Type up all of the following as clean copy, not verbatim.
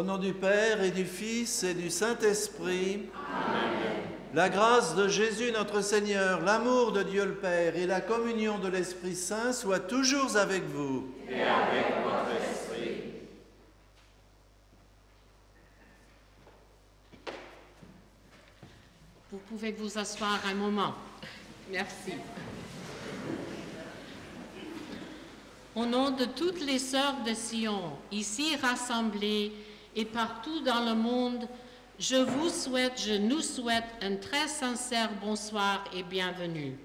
Au nom du Père et du Fils et du Saint-Esprit. Amen. La grâce de Jésus notre Seigneur, l'amour de Dieu le Père et la communion de l'Esprit Saint soient toujours avec vous. Et avec votre esprit. Vous pouvez vous asseoir un moment. Merci. Au nom de toutes les sœurs de Sion, ici rassemblées et partout dans le monde, je nous souhaite un très sincère bonsoir et bienvenue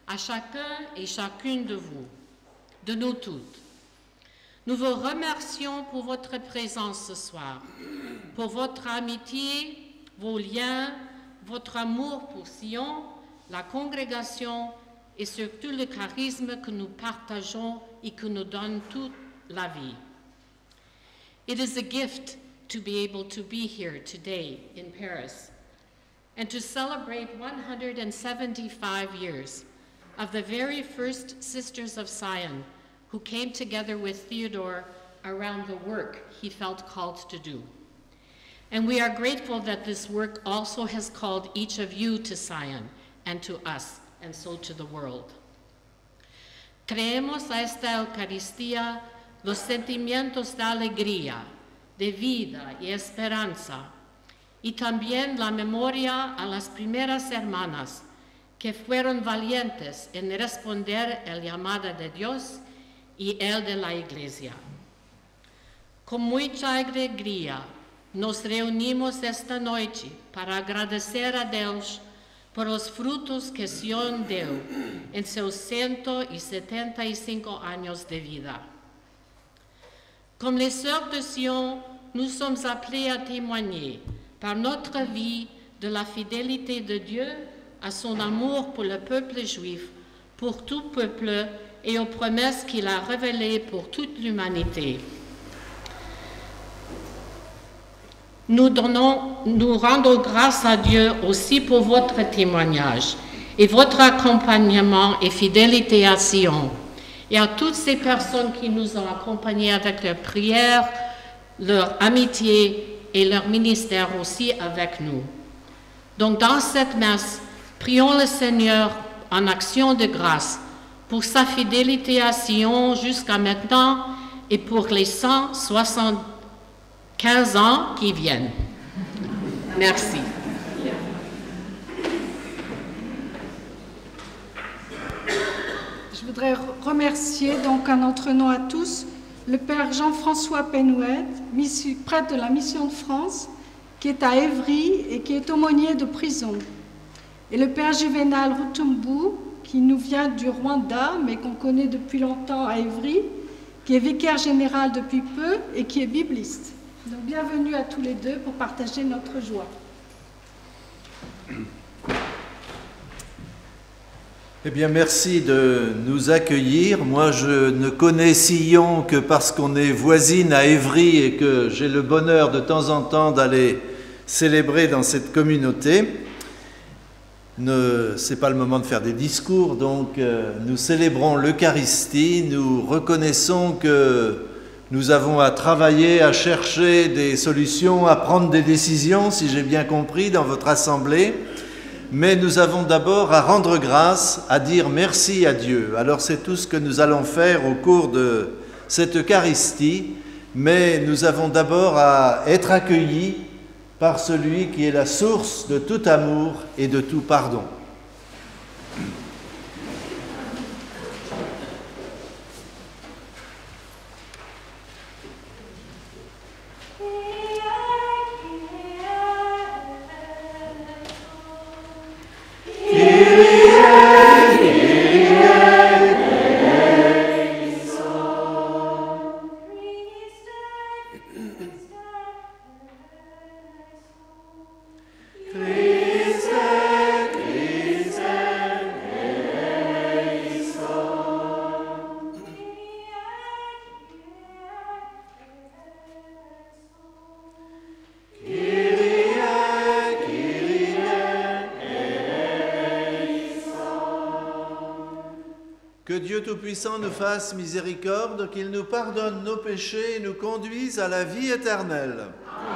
à chacun et chacune de vous, de nous toutes. Nous vous remercions pour votre présence ce soir, pour votre amitié, vos liens, votre amour pour Sion, la congrégation et surtout le charisme que nous partageons et qui nous donne toute la vie. It is a gift to be able to be here today in Paris and to celebrate 175 years of the very first Sisters of Sion who came together with Theodore around the work he felt called to do. And we are grateful that this work also has called each of you to Sion and to us, and so to the world. Creemos a esta Eucaristía los sentimientos de alegría, de vida y esperanza, y también la memoria a las primeras hermanas que fueron valientes en responder el llamado de Dios y el de la Iglesia. Con mucha alegría nos reunimos esta noche para agradecer a Dios por los frutos que Sion dio en sus 175 años de vida. Comme les sœurs de Sion, nous sommes appelés à témoigner par notre vie de la fidélité de Dieu à son amour pour le peuple juif, pour tout peuple et aux promesses qu'il a révélées pour toute l'humanité. Nous rendons grâce à Dieu aussi pour votre témoignage et votre accompagnement et fidélité à Sion, et à toutes ces personnes qui nous ont accompagnés avec leur prière, leur amitié et leur ministère aussi avec nous. Donc dans cette messe, prions le Seigneur en action de grâce pour sa fidélité à Sion jusqu'à maintenant et pour les 175 ans qui viennent. Merci. Je voudrais remercier donc à notre nom à tous le Père Jean-François Penouet, prêtre de la Mission de France, qui est à Évry et qui est aumônier de prison, et le Père Juvénal Rutumbu, qui nous vient du Rwanda, mais qu'on connaît depuis longtemps à Évry, qui est vicaire général depuis peu et qui est bibliste. Donc bienvenue à tous les deux pour partager notre joie. Eh bien, merci de nous accueillir. Moi, je ne connais Sion que parce qu'on est voisine à Évry et que j'ai le bonheur de temps en temps d'aller célébrer dans cette communauté. Ce n'est pas le moment de faire des discours, donc nous célébrons l'Eucharistie, nous reconnaissons que nous avons à travailler, à chercher des solutions, à prendre des décisions, si j'ai bien compris, dans votre assemblée. Mais nous avons d'abord à rendre grâce, à dire merci à Dieu. Alors c'est tout ce que nous allons faire au cours de cette Eucharistie, mais nous avons d'abord à être accueillis par celui qui est la source de tout amour et de tout pardon. Que Dieu Tout-Puissant nous fasse miséricorde, qu'il nous pardonne nos péchés et nous conduise à la vie éternelle. Amen.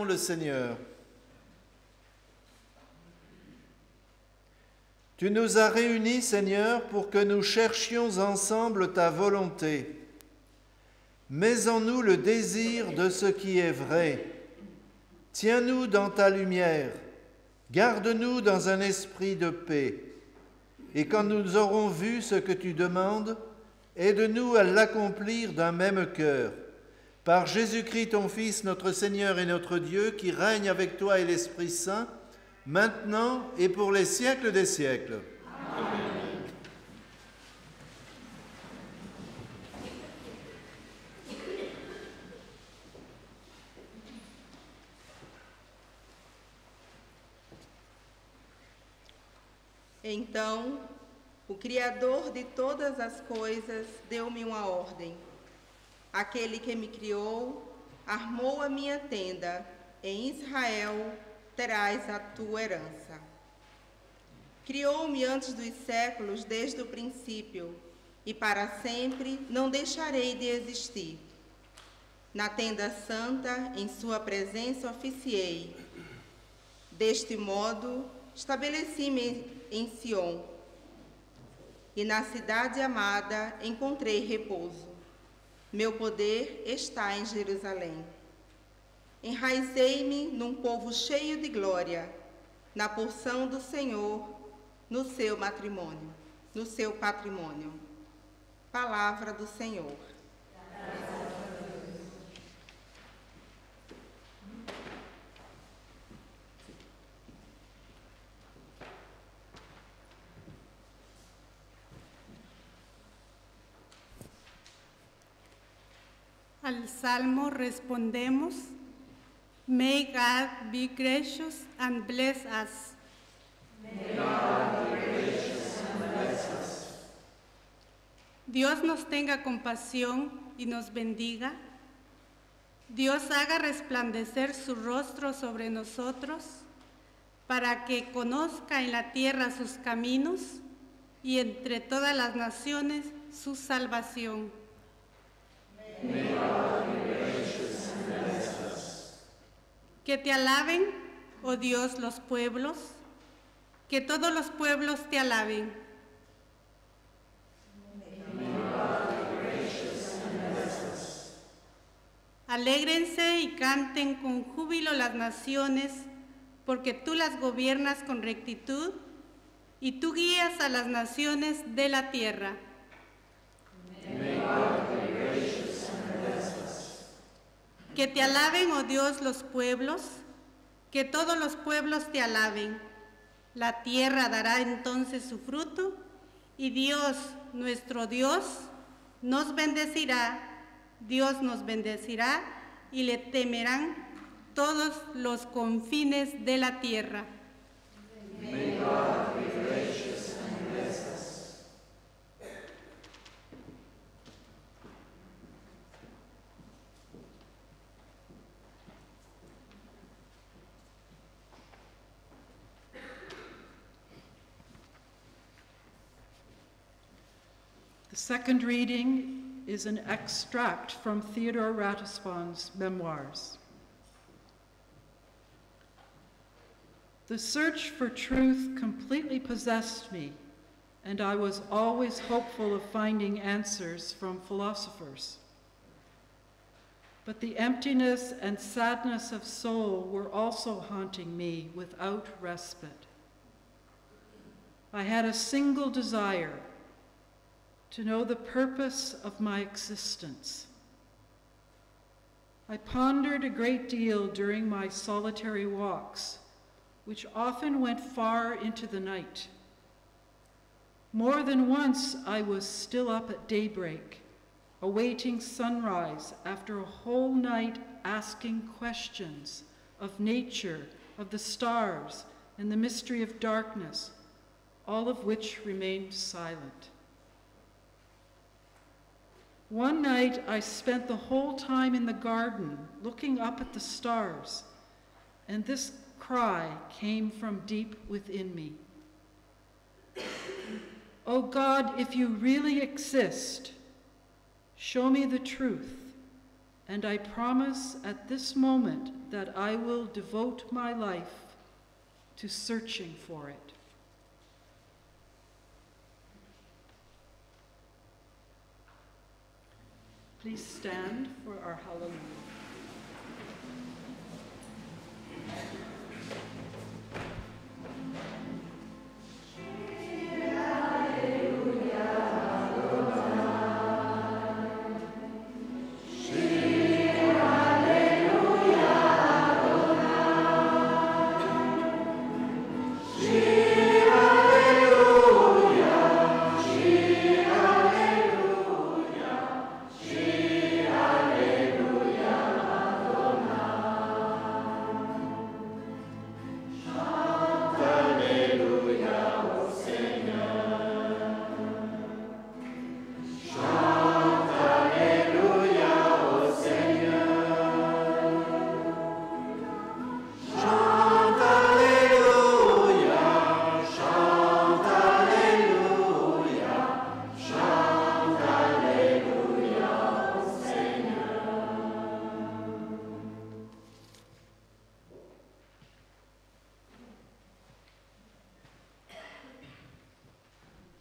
le Seigneur. Tu nous as réunis, Seigneur, pour que nous cherchions ensemble ta volonté. Mets en nous le désir de ce qui est vrai. Tiens-nous dans ta lumière. Garde-nous dans un esprit de paix. Et quand nous aurons vu ce que tu demandes, aide-nous à l'accomplir d'un même cœur. Par Jésus-Christ, ton Fils, notre Seigneur et notre Dieu, qui règne avec toi et l'Esprit Saint, maintenant et pour les siècles des siècles. Amen. Então, o Criador de todas as coisas deu-me uma ordem. Aquele que me criou, armou a minha tenda. Em Israel terás a tua herança. Criou-me antes dos séculos, desde o princípio, e para sempre não deixarei de existir. Na tenda santa, em sua presença oficiei. Deste modo, estabeleci-me em Sião, e na cidade amada encontrei repouso. Meu poder está em Jerusalém. Enraizei-me num povo cheio de glória, na porção do Senhor, no seu matrimônio, no seu patrimônio. Palavra do Senhor. Al Salmo respondemos, May God be gracious and bless us. May God be gracious and bless us. Dios nos tenga compasión y nos bendiga. Dios haga resplandecer su rostro sobre nosotros, para que conozca en la tierra sus caminos y entre todas las naciones su salvación. May God be gracious and bless us. Que te alaben, oh Dios, los pueblos, que todos los pueblos te alaben. May God be gracious and bless us. Alégrense y canten con júbilo las naciones, porque tú las gobiernas con rectitud y tú guías a las naciones de la tierra. May God be gracious and bless us. Que te alaben, oh Dios, los pueblos, que todos los pueblos te alaben. La tierra dará entonces su fruto, y Dios, nuestro Dios, nos bendecirá. Dios nos bendecirá y le temerán todos los confines de la tierra. May God be gracious and bless us. The second reading is an extract from Theodore Ratisbon's memoirs. The search for truth completely possessed me, and I was always hopeful of finding answers from philosophers. But the emptiness and sadness of soul were also haunting me without respite. I had a single desire: to know the purpose of my existence. I pondered a great deal during my solitary walks, which often went far into the night. More than once I was still up at daybreak, awaiting sunrise after a whole night asking questions of nature, of the stars, and the mystery of darkness, all of which remained silent. One night I spent the whole time in the garden looking up at the stars, and this cry came from deep within me. Oh God, if you really exist, show me the truth and I promise at this moment that I will devote my life to searching for it. Please stand for our hallelujah.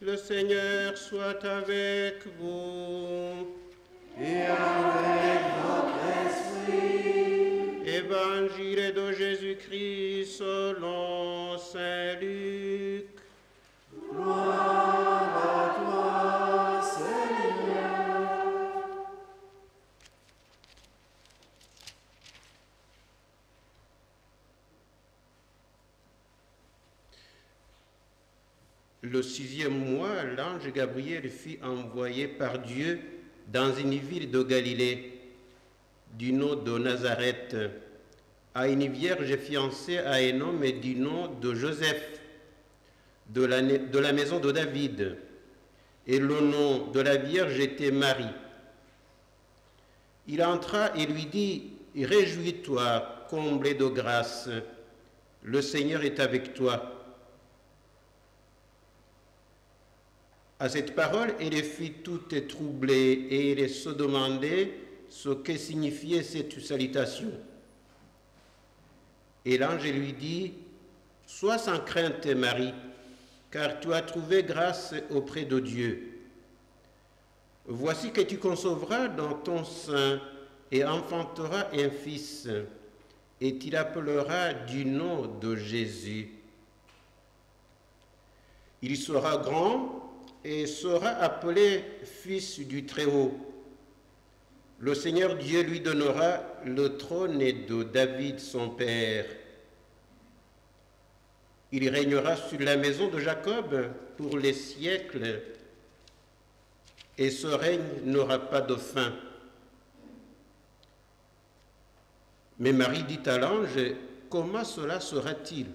Le Seigneur soit avec vous. Et avec votre esprit. Évangile de Jésus-Christ selon saint Luc. Gloire à toi, Seigneur. Le 6e mois, l'ange Gabriel fut envoyé par Dieu dans une ville de Galilée, du nom de Nazareth, à une vierge fiancée à un homme du nom de Joseph, de la maison de David. Et le nom de la vierge était Marie. Il entra et lui dit, « Réjouis-toi, comblée de grâce, le Seigneur est avec toi. » À cette parole, elle fut toute troublée et elle se demandait ce que signifiait cette salutation. Et l'ange lui dit, « Sois sans crainte, Marie, car tu as trouvé grâce auprès de Dieu. Voici que tu concevras dans ton sein et enfanteras un fils, et tu l'appelleras du nom de Jésus. Il sera grand et sera appelé Fils du Très-Haut. Le Seigneur Dieu lui donnera le trône de David, son père. Il régnera sur la maison de Jacob pour les siècles, et ce règne n'aura pas de fin. » Mais Marie dit à l'ange, « Comment cela sera-t-il,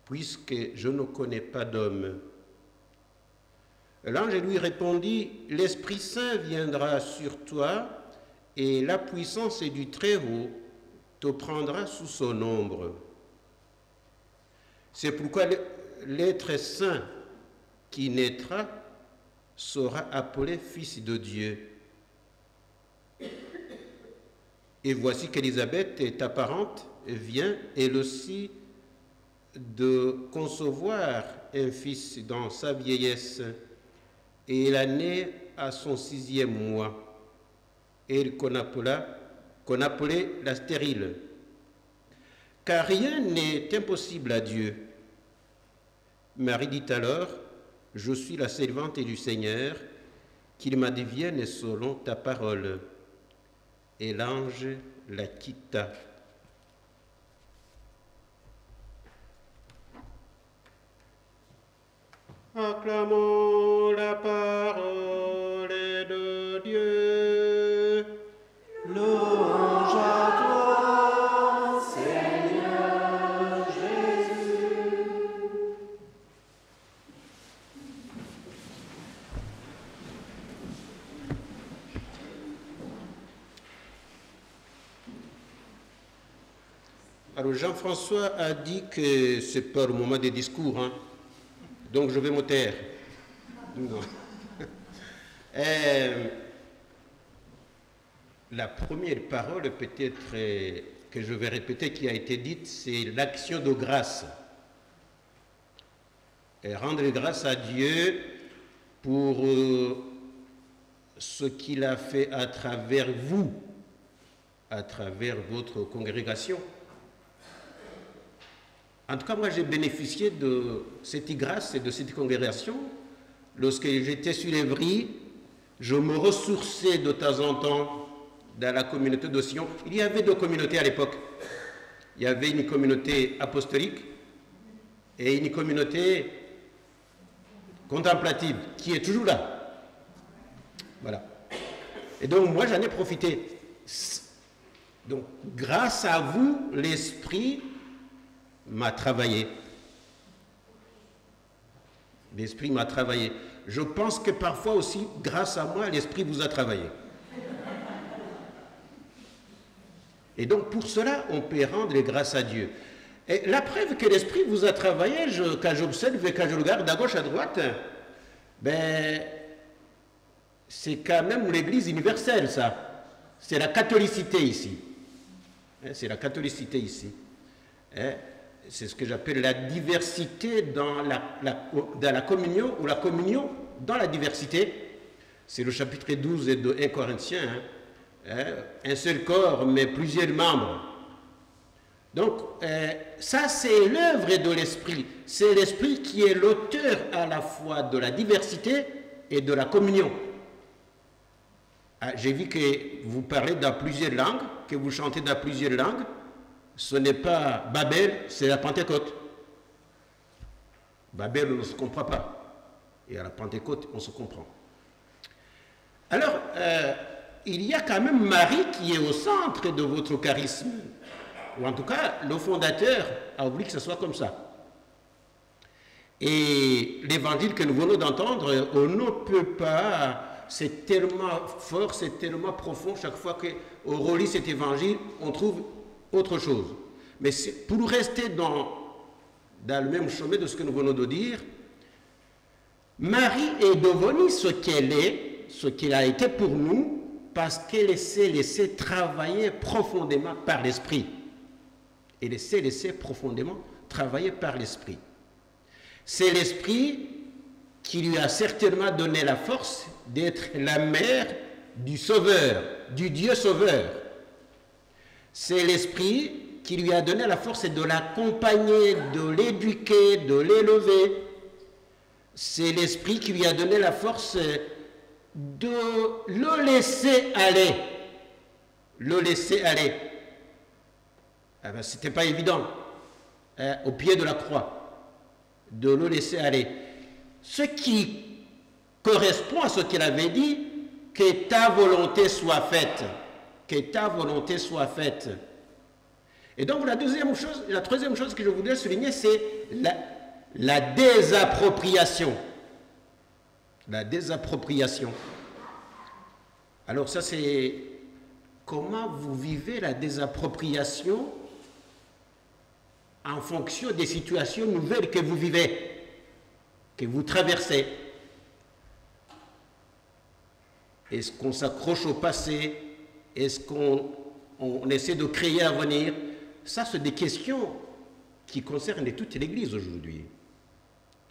puisque je ne connais pas d'homme ?» L'ange lui répondit, « L'Esprit Saint viendra sur toi, et la puissance du Très-Haut te prendra sous son ombre. C'est pourquoi l'être saint qui naîtra sera appelé Fils de Dieu. Et voici qu'Élisabeth, ta parente, vient elle aussi de concevoir un fils dans sa vieillesse, et elle a né à son 6e mois, elle qu'on appelait la stérile. Car rien n'est impossible à Dieu. Marie dit alors, « Je suis la servante du Seigneur, qu'il m'advienne selon ta parole. » Et l'ange la quitta. Acclamons la parole de Dieu. Louange à toi, Seigneur Jésus. Alors Jean-François a dit que c'est pas le moment des discours, hein. Donc je vais me taire. la première parole peut-être que je vais répéter qui a été dite, c'est l'action de grâce. Et rendre grâce à Dieu pour ce qu'il a fait à travers vous, à travers votre congrégation. En tout cas, moi, j'ai bénéficié de cette grâce et de cette congrégation. Lorsque j'étais sur Évry, je me ressourçais de temps en temps dans la communauté de Sion. Il y avait deux communautés à l'époque. Il y avait une communauté apostolique et une communauté contemplative, qui est toujours là. Voilà. Et donc, moi, j'en ai profité. Donc, grâce à vous, l'Esprit m'a travaillé. L'Esprit m'a travaillé. Je pense que parfois aussi, grâce à moi, l'Esprit vous a travaillé. Et donc, pour cela, on peut rendre grâce à Dieu. Et la preuve que l'Esprit vous a travaillé, quand j'observe et quand je regarde à gauche, à droite, ben, c'est quand même l'Église universelle, ça. C'est la catholicité ici. C'est la catholicité ici. C'est ce que j'appelle la diversité dans la communion, ou la communion dans la diversité. C'est le chapitre 12 de 1 Corinthiens. Un seul corps, mais plusieurs membres. Donc, ça, c'est l'œuvre de l'Esprit. C'est l'Esprit qui est l'auteur à la fois de la diversité et de la communion. J'ai vu que vous parlez dans plusieurs langues, que vous chantez dans plusieurs langues. Ce n'est pas Babel, c'est la Pentecôte. Babel, on ne se comprend pas. Et à la Pentecôte, on se comprend. Alors, il y a quand même Marie qui est au centre de votre charisme. Ou en tout cas, le fondateur a voulu que ce soit comme ça. Et l'évangile que nous venons d'entendre, on ne peut pas, c'est tellement fort, c'est tellement profond, chaque fois qu'on relit cet évangile, on trouve autre chose. Mais pour rester dans le même chemin de ce que nous venons de dire, Marie est devenue ce qu'elle est, ce qu'elle a été pour nous, parce qu'elle s'est laissée travailler profondément par l'Esprit. Elle s'est laissée profondément travailler par l'Esprit. C'est l'Esprit qui lui a certainement donné la force d'être la mère du Sauveur, du Dieu Sauveur. C'est l'Esprit qui lui a donné la force de l'accompagner, de l'éduquer, de l'élever. C'est l'Esprit qui lui a donné la force de le laisser aller. Le laisser aller. Eh bien, ce n'était pas évident, au pied de la croix, de le laisser aller. Ce qui correspond à ce qu'il avait dit, que ta volonté soit faite. Que ta volonté soit faite. Et donc la troisième chose que je voudrais souligner, c'est la désappropriation. La désappropriation. Alors ça, c'est comment vous vivez la désappropriation en fonction des situations nouvelles que vous vivez, que vous traversez. Est-ce qu'on s'accroche au passé? Est-ce qu'on essaie de créer un avenir? Ça, c'est des questions qui concernent toute l'Église aujourd'hui.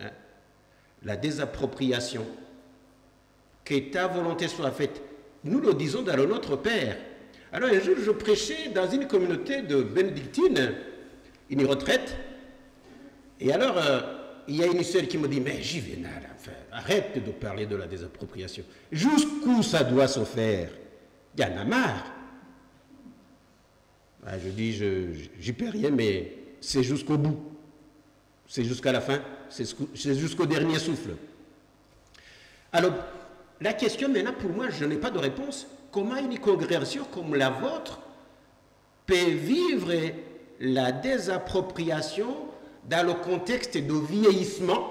Hein? La désappropriation. Que ta volonté soit faite. Nous le disons dans le Notre Père. Alors un jour, je prêchais dans une communauté de bénédictines, une retraite, et alors il y a une sœur qui me dit, mais Juvénal, enfin, arrête de parler de la désappropriation. Jusqu'où ça doit se faire? Il y en a marre. Je dis, j'y peux rien, mais c'est jusqu'au bout. C'est jusqu'à la fin, c'est jusqu'au dernier souffle. Alors, la question maintenant, pour moi, je n'ai pas de réponse. Comment une congrégation comme la vôtre peut vivre la désappropriation dans le contexte de vieillissement,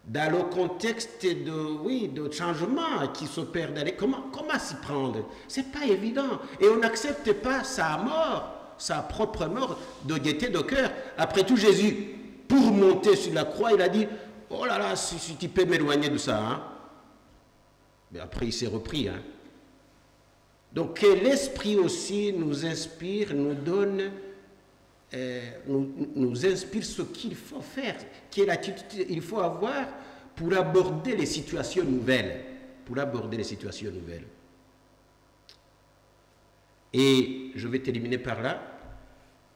dans le contexte de changement qui s'opère dans les... Comment s'y prendre? C'est pas évident. Et on n'accepte pas sa mort, sa propre mort de gaieté de cœur. Après tout, Jésus, pour monter sur la croix, il a dit, oh là là, si tu peux m'éloigner de ça. Hein? Mais après, il s'est repris. Hein? Donc que l'Esprit aussi nous inspire, nous donne, nous inspire ce qu'il faut faire, quelle attitude il faut avoir pour aborder les situations nouvelles. Pour aborder les situations nouvelles. Et je vais terminer par là.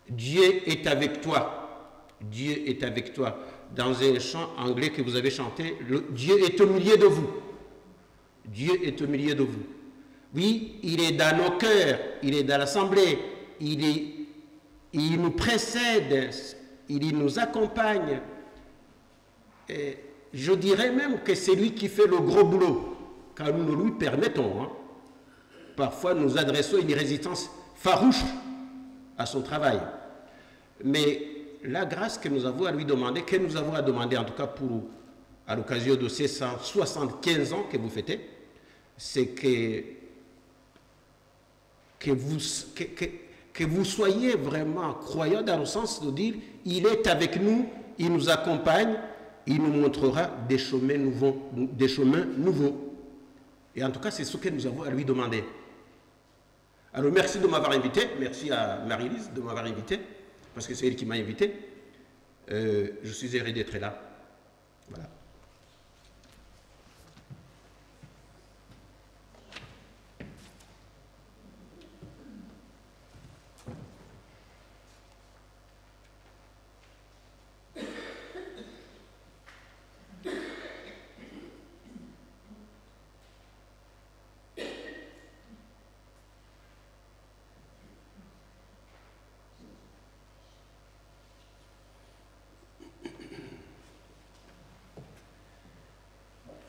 Dieu est avec toi. Dieu est avec toi. Dans un chant anglais que vous avez chanté, Dieu est au milieu de vous. Dieu est au milieu de vous. Oui, il est dans nos cœurs, il est dans l'assemblée, il nous précède, il nous accompagne. Et je dirais même que c'est lui qui fait le gros boulot, car nous ne lui permettons. Parfois, nous adressons une résistance farouche à son travail. Mais la grâce que nous avons à lui demander, que nous avons à demander en tout cas à l'occasion de ces 175 ans que vous fêtez, c'est que vous soyez vraiment croyants dans le sens de dire, il est avec nous, il nous accompagne, il nous montrera des chemins nouveaux. Et en tout cas, c'est ce que nous avons à lui demander. Alors, merci de m'avoir invité. Merci à Marie-Lise de m'avoir invité, parce que c'est elle qui m'a invité. Je suis heureux d'être là. Voilà.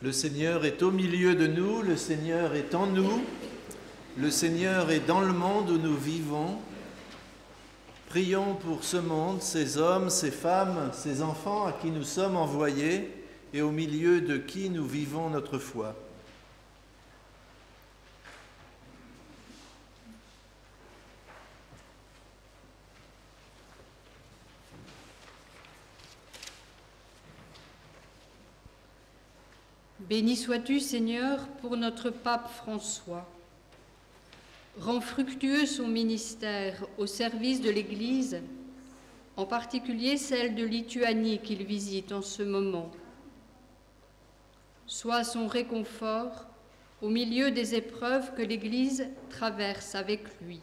Le Seigneur est au milieu de nous, le Seigneur est en nous, le Seigneur est dans le monde où nous vivons. Prions pour ce monde, ces hommes, ces femmes, ces enfants à qui nous sommes envoyés et au milieu de qui nous vivons notre foi. Béni sois-tu, Seigneur, pour notre pape François. Rends fructueux son ministère au service de l'Église, en particulier celle de Lituanie qu'il visite en ce moment. Sois son réconfort au milieu des épreuves que l'Église traverse avec lui.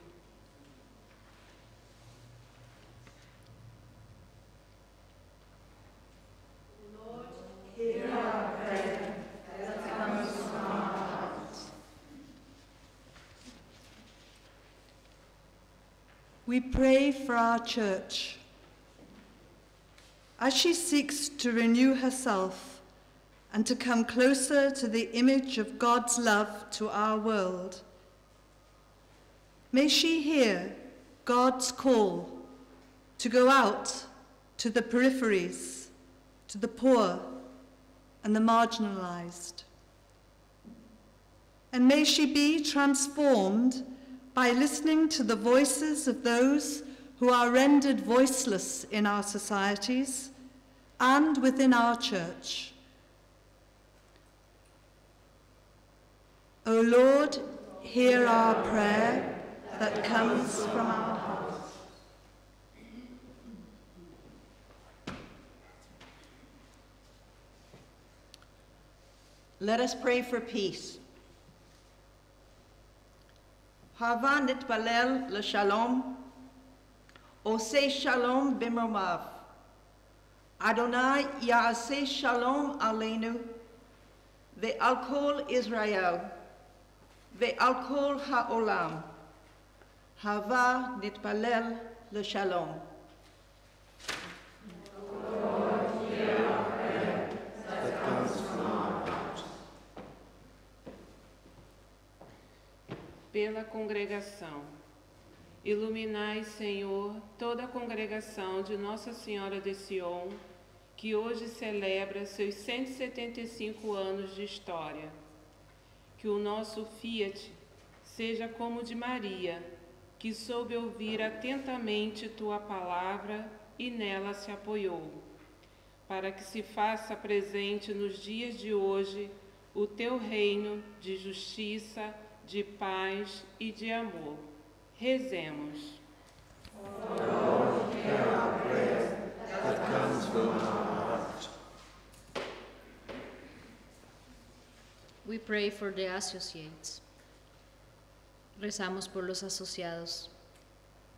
We pray for our church. As she seeks to renew herself and to come closer to the image of God's love to our world, may she hear God's call to go out to the peripheries, to the poor and the marginalized. And may she be transformed by listening to the voices of those who are rendered voiceless in our societies and within our church. O Lord, hear our prayer that comes from our hearts. Let us pray for peace. Hava nitpalel l'shalom, oseh shalom bimromav. Adonai ya'aseh shalom aleinu, ve'al kol Israel, ve'al kol ha'olam. Hava nitpalel l'shalom. Pela congregação. Iluminai, Senhor, toda a congregação de Nossa Senhora de Sion, que hoje celebra seus 175 anos de história. Que o nosso Fiat seja como o de Maria, que soube ouvir atentamente tua palavra e nela se apoiou, para que se faça presente nos dias de hoje o teu reino de justiça, de paz e de amor. Rezemos. We pray for the associates. Rezamos por los asociados.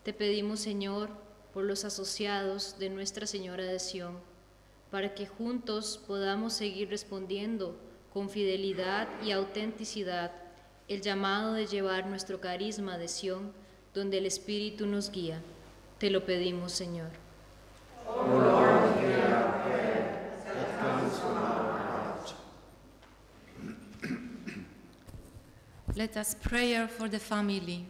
Te pedimos, Señor, por los asociados de Nuestra Señora de Sion, para que juntos podamos seguir respondiendo con fidelidad y autenticidad el llamado de llevar nuestro carisma de Sion, donde el Espíritu nos guía. Te lo pedimos, Señor. O Lord, hear our prayer that comes from our heart. Let us pray for the family.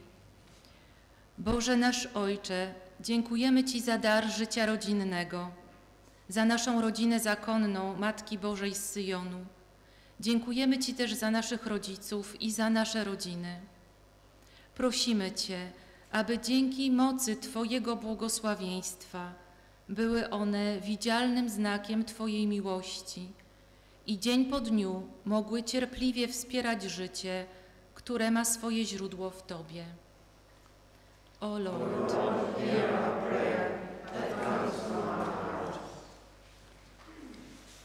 Boże nasz Ojcze, dziękujemy Ci za dar życia rodzinnego, za naszą rodzinę zakonną Matki Bożej z Syjonu. Dziękujemy Ci też za naszych rodziców i za nasze rodziny. Prosimy Cię, aby dzięki mocy Twojego błogosławieństwa były one widzialnym znakiem Twojej miłości i dzień po dniu mogły cierpliwie wspierać życie, które ma swoje źródło w Tobie. O Lord, hear our prayer that comes from our heart.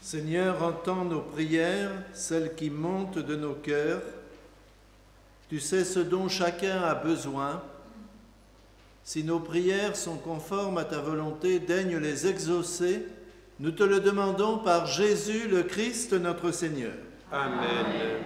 Seigneur, entends nos prières, celles qui montent de nos cœurs. Tu sais ce dont chacun a besoin. Si nos prières sont conformes à ta volonté, daigne les exaucer. Nous te le demandons par Jésus le Christ, notre Seigneur. Amen.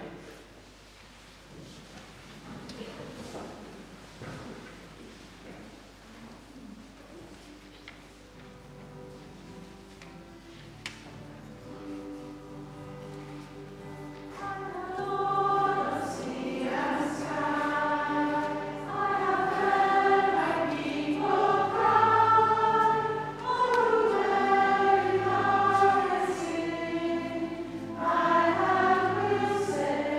I have will say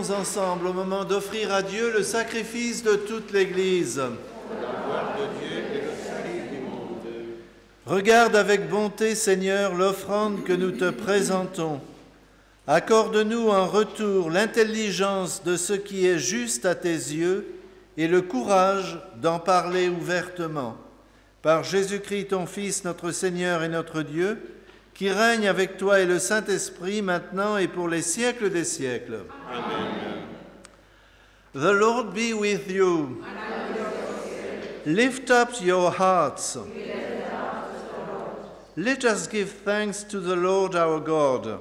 prions ensemble au moment d'offrir à Dieu le sacrifice de toute l'Église. Regarde avec bonté, Seigneur, l'offrande que nous te présentons. Accorde-nous en retour l'intelligence de ce qui est juste à tes yeux et le courage d'en parler ouvertement. Par Jésus-Christ, ton Fils, notre Seigneur et notre Dieu, qui règne avec toi et le Saint-Esprit maintenant et pour les siècles des siècles. Amen. The Lord be with you. Lift up your hearts. Let us give thanks to the Lord our God.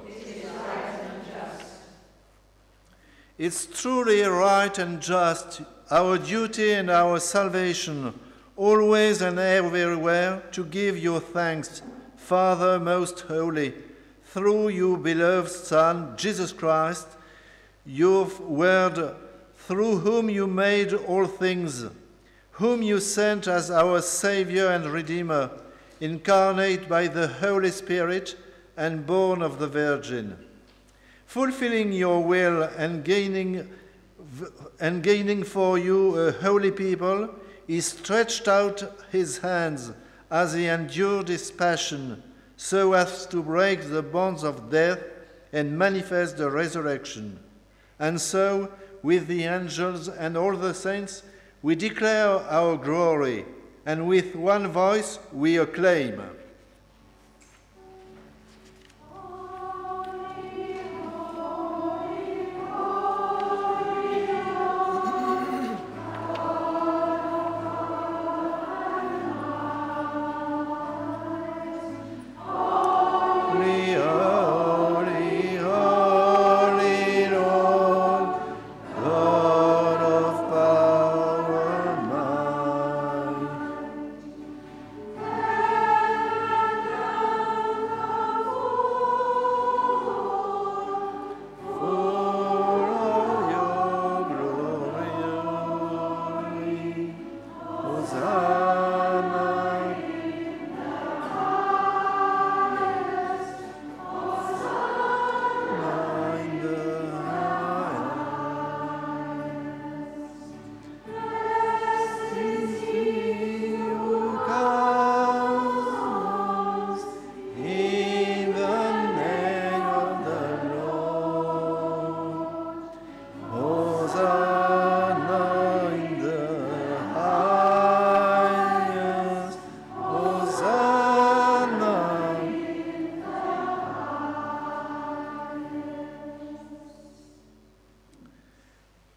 It's truly right and just, our duty and our salvation, always and everywhere, to give you thanks, Father most holy, through your beloved Son, Jesus Christ, your Word, through whom you made all things, whom you sent as our Savior and Redeemer, incarnate by the Holy Spirit and born of the Virgin. Fulfilling your will and gaining for you a holy people, he stretched out his hands as he endured his passion, so as to break the bonds of death and manifest the resurrection. And so, with the angels and all the saints, we declare our glory, and with one voice we acclaim.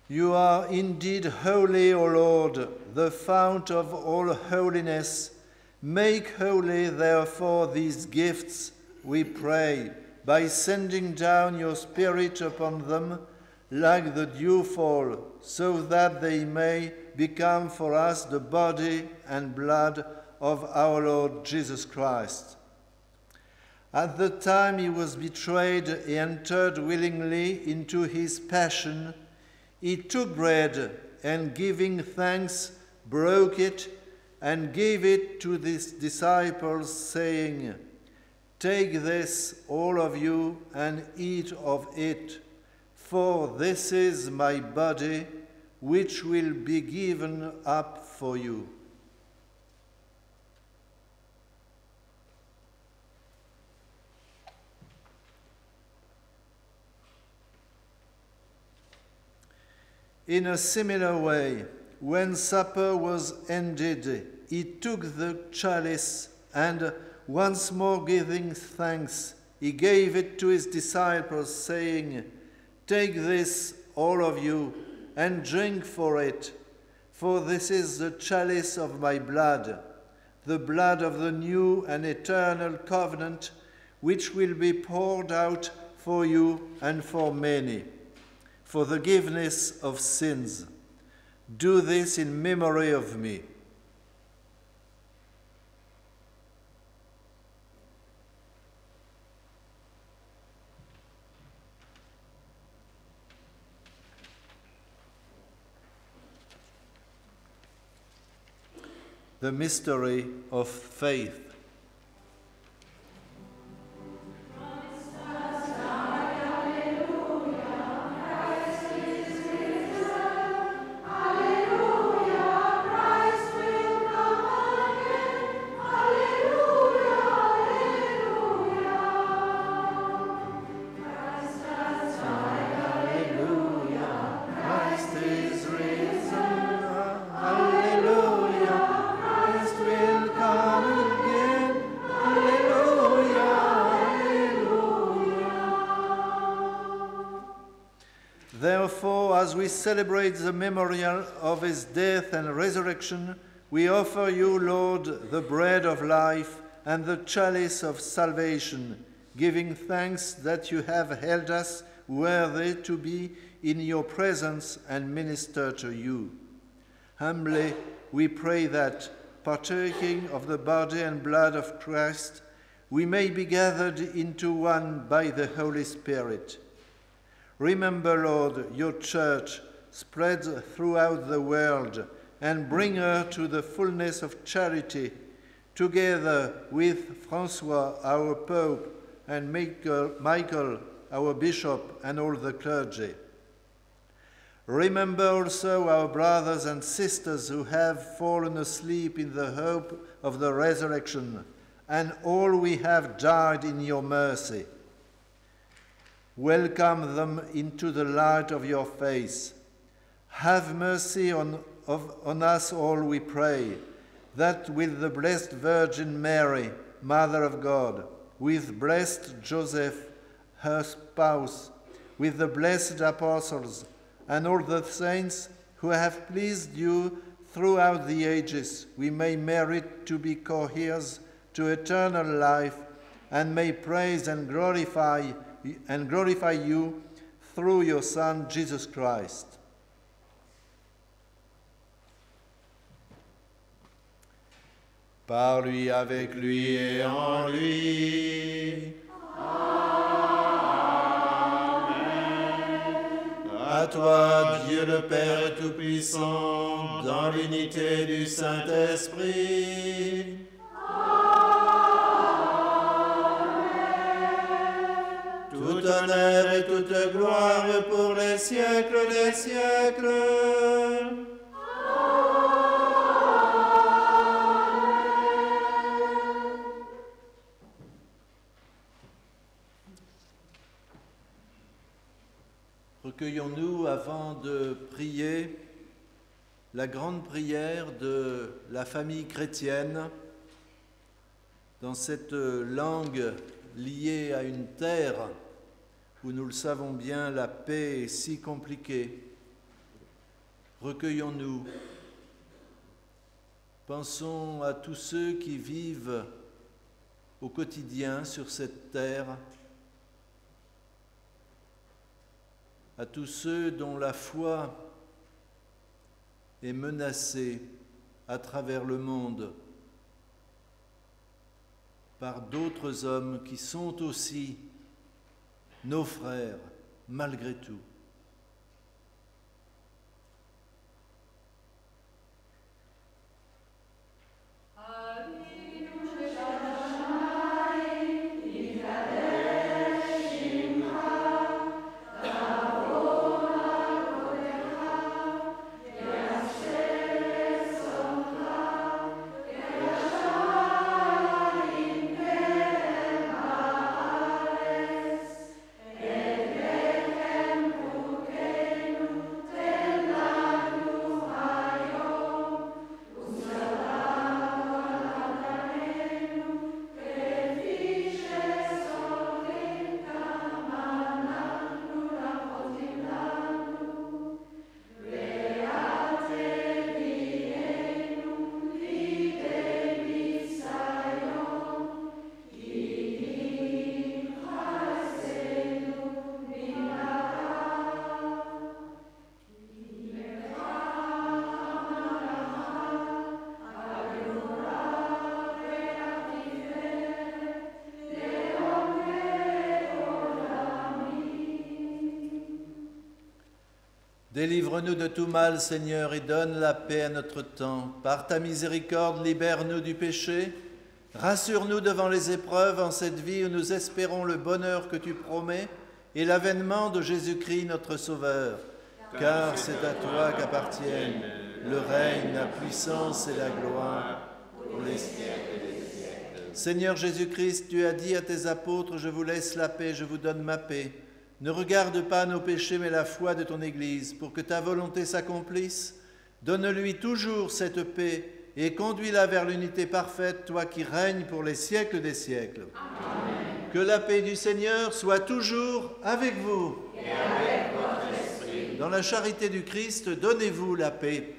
You are indeed holy, O Lord, the fount of all holiness. Make holy, therefore, these gifts, we pray, by sending down your Spirit upon them like the dewfall, so that they may become for us the body and blood of our Lord Jesus Christ. At the time he was betrayed, he entered willingly into his passion. He took bread and, giving thanks, broke it and gave it to his disciples, saying, "Take this, all of you, and eat of it, for this is my body, which will be given up for you." In a similar way, when supper was ended, he took the chalice and, once more giving thanks, he gave it to his disciples, saying, "Take this, all of you, and drink for it, for this is the chalice of my blood, the blood of the new and eternal covenant, which will be poured out for you and for many, for the forgiveness of sins. Do this in memory of me." The mystery of faith. as we celebrate the memorial of his death and resurrection, we offer you, Lord, the bread of life and the chalice of salvation, giving thanks that you have held us worthy to be in your presence and minister to you. Humbly, we pray that, partaking of the body and blood of Christ, we may be gathered into one by the Holy Spirit. Remember, Lord, your church spread throughout the world and bring her to the fullness of charity, together with Francois, our Pope, and Michael, our Bishop, and all the clergy. Remember also our brothers and sisters who have fallen asleep in the hope of the resurrection, and all we have died in your mercy. Welcome them into the light of your face. Have mercy on us all, we pray, that with the Blessed Virgin Mary, Mother of God, with blessed Joseph, her spouse, with the blessed apostles, and all the saints who have pleased you throughout the ages, we may merit to be co-heirs to eternal life, and may praise and glorify you through your Son, Jesus Christ. Par lui, avec lui et en lui. À toi, Dieu le Père Tout-Puissant, dans l'unité du Saint-Esprit. Tout honneur et toute gloire pour les siècles des siècles. Recueillons-nous avant de prier la grande prière de la famille chrétienne dans cette langue liée à une terre où nous le savons bien, la paix est si compliquée. Recueillons-nous, pensons à tous ceux qui vivent au quotidien sur cette terre, à tous ceux dont la foi est menacée à travers le monde par d'autres hommes qui sont aussi nos frères, malgré tout. Délivre-nous de tout mal, Seigneur, et donne la paix à notre temps. Par ta miséricorde, libère-nous du péché. Rassure-nous devant les épreuves en cette vie où nous espérons le bonheur que tu promets et l'avènement de Jésus-Christ, notre Sauveur. Car c'est à toi qu'appartiennent le règne, la puissance et la gloire pour les siècles des siècles. Seigneur Jésus-Christ, tu as dit à tes apôtres, « Je vous laisse la paix, je vous donne ma paix. » Ne regarde pas nos péchés, mais la foi de ton Église, pour que ta volonté s'accomplisse. Donne-lui toujours cette paix et conduis-la vers l'unité parfaite, toi qui règnes pour les siècles des siècles. Amen. Que la paix du Seigneur soit toujours avec vous. Et avec votre esprit. Dans la charité du Christ, donnez-vous la paix.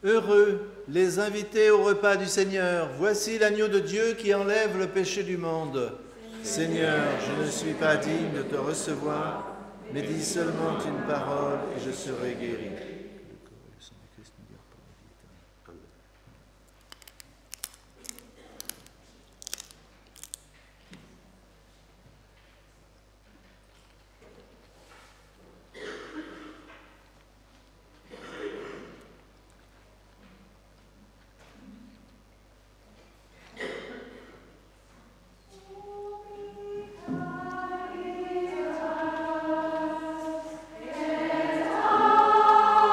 Heureux les invités au repas du Seigneur. Voici l'agneau de Dieu qui enlève le péché du monde. Seigneur, je ne suis pas digne de te recevoir, mais dis seulement une parole et je serai guéri. Oh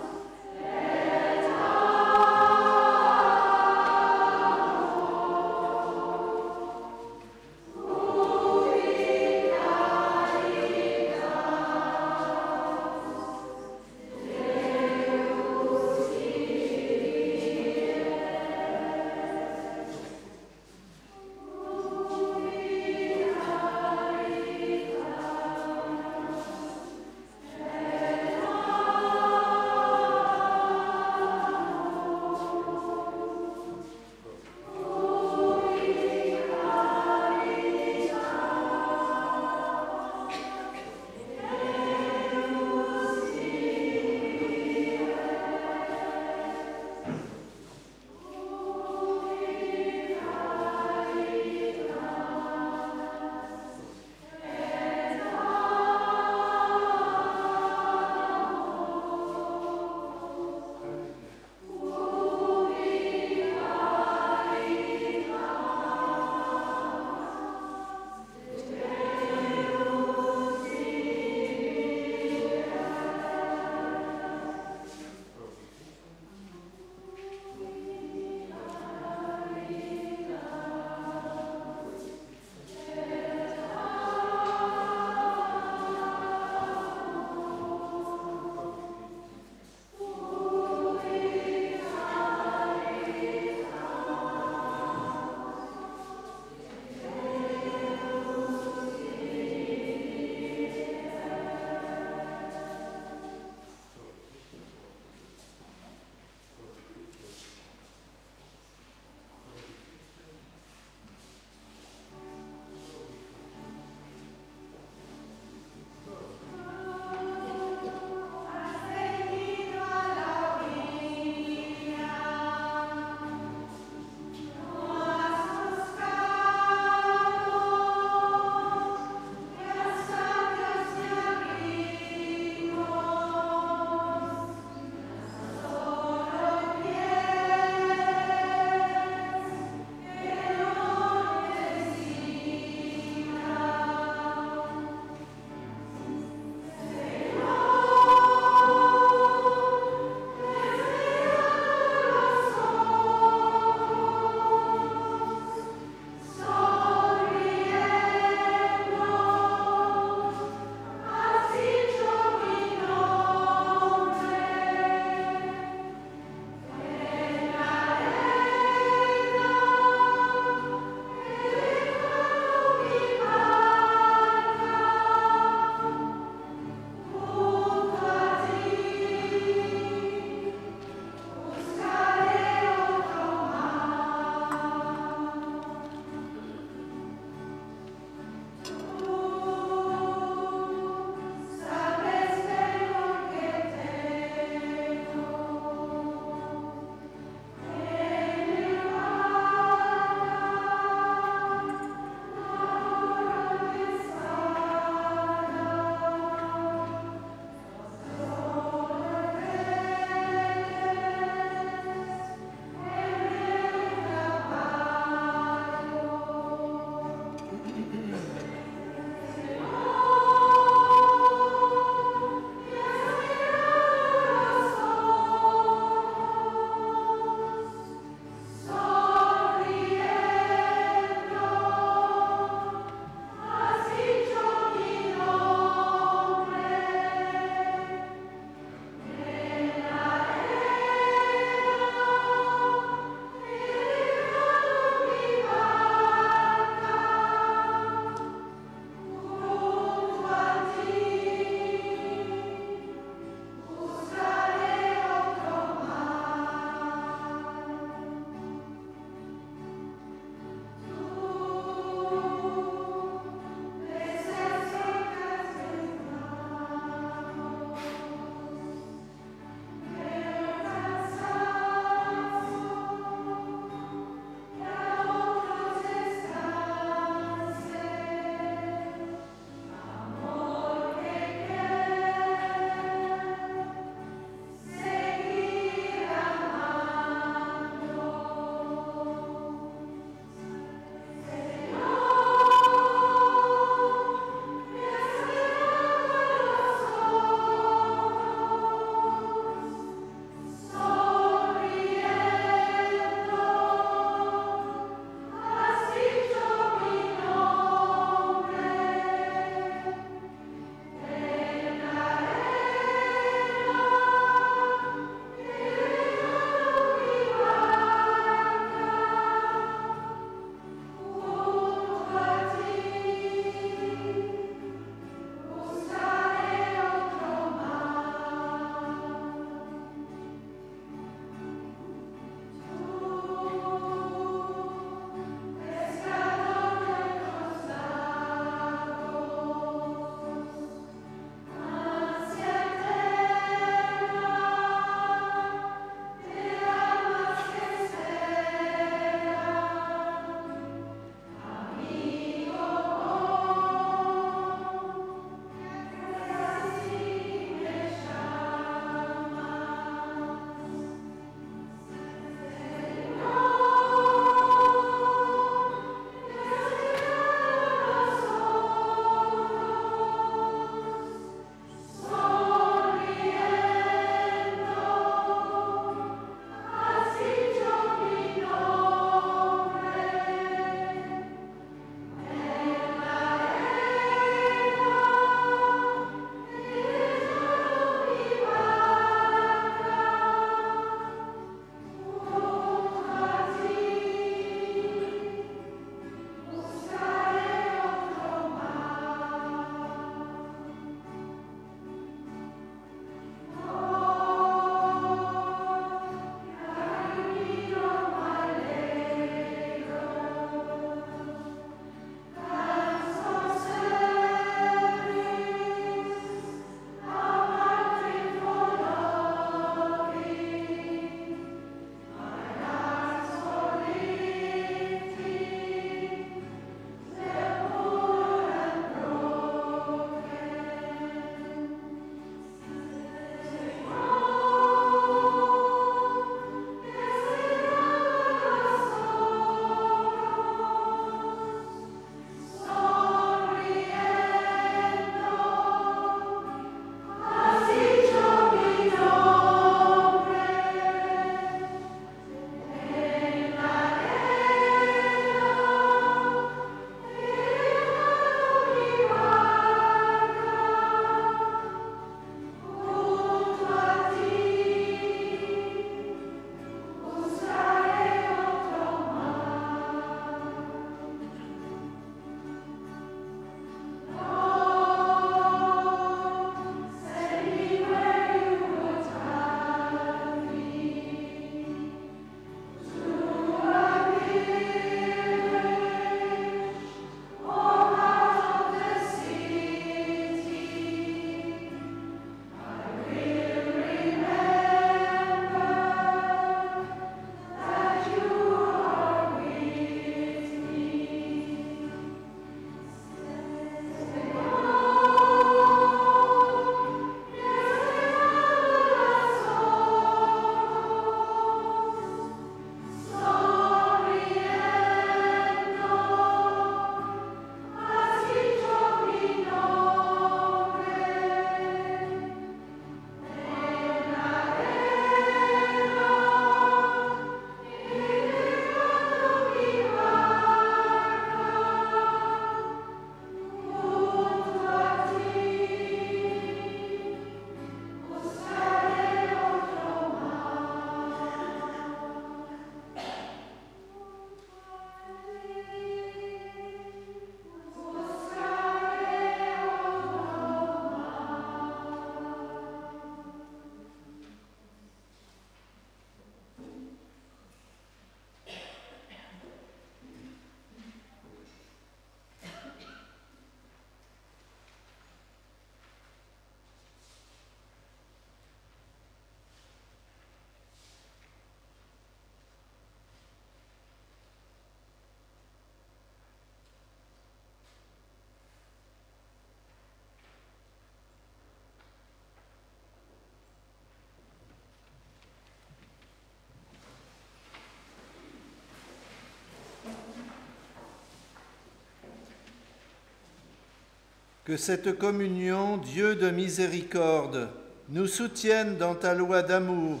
Que cette communion, Dieu de miséricorde, nous soutienne dans ta loi d'amour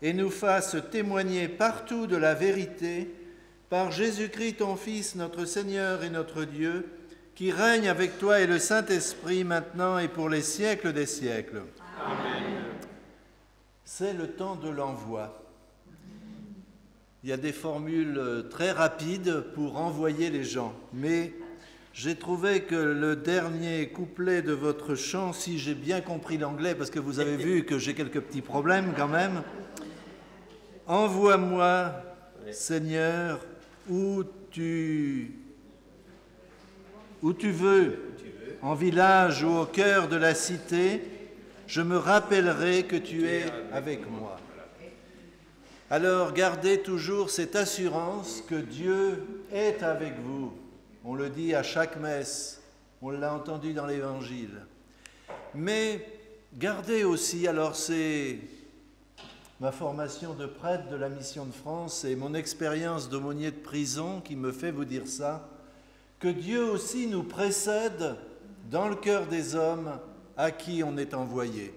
et nous fasse témoigner partout de la vérité par Jésus-Christ, ton Fils, notre Seigneur et notre Dieu, qui règne avec toi et le Saint-Esprit maintenant et pour les siècles des siècles. Amen. C'est le temps de l'envoi. Il y a des formules très rapides pour envoyer les gens, mais j'ai trouvé que le dernier couplet de votre chant, si j'ai bien compris l'anglais, parce que vous avez vu que j'ai quelques petits problèmes quand même, « Envoie-moi, Seigneur, où tu veux, en village ou au cœur de la cité, je me rappellerai que tu es avec moi. » Alors gardez toujours cette assurance que Dieu est avec vous. On le dit à chaque messe, on l'a entendu dans l'Évangile. Mais gardez aussi, alors c'est ma formation de prêtre de la Mission de France et mon expérience d'aumônier de prison qui me fait vous dire ça, que Dieu aussi nous précède dans le cœur des hommes à qui on est envoyé.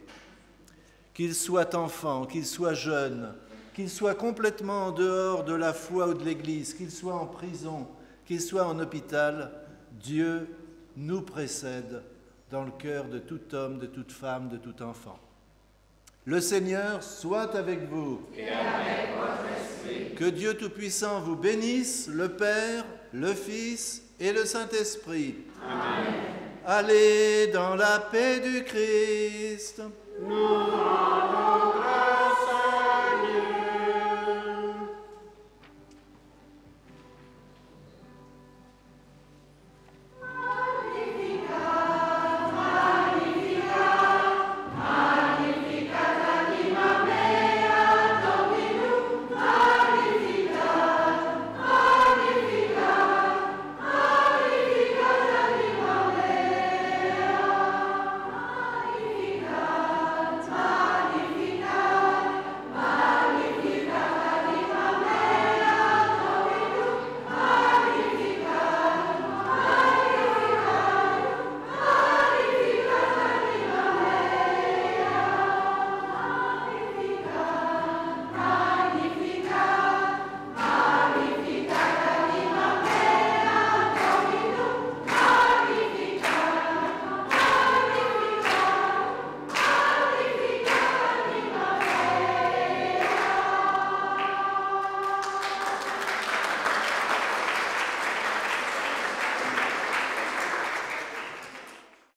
Qu'ils soient enfants, qu'ils soient jeunes, qu'ils soient complètement en dehors de la foi ou de l'Église, qu'ils soient en prison, qu'ils soient en hôpital, Dieu nous précède dans le cœur de tout homme, de toute femme, de tout enfant. Le Seigneur soit avec vous. Et avec votre esprit. Que Dieu Tout-Puissant vous bénisse, le Père, le Fils et le Saint-Esprit. Amen. Allez dans la paix du Christ. Nous rendons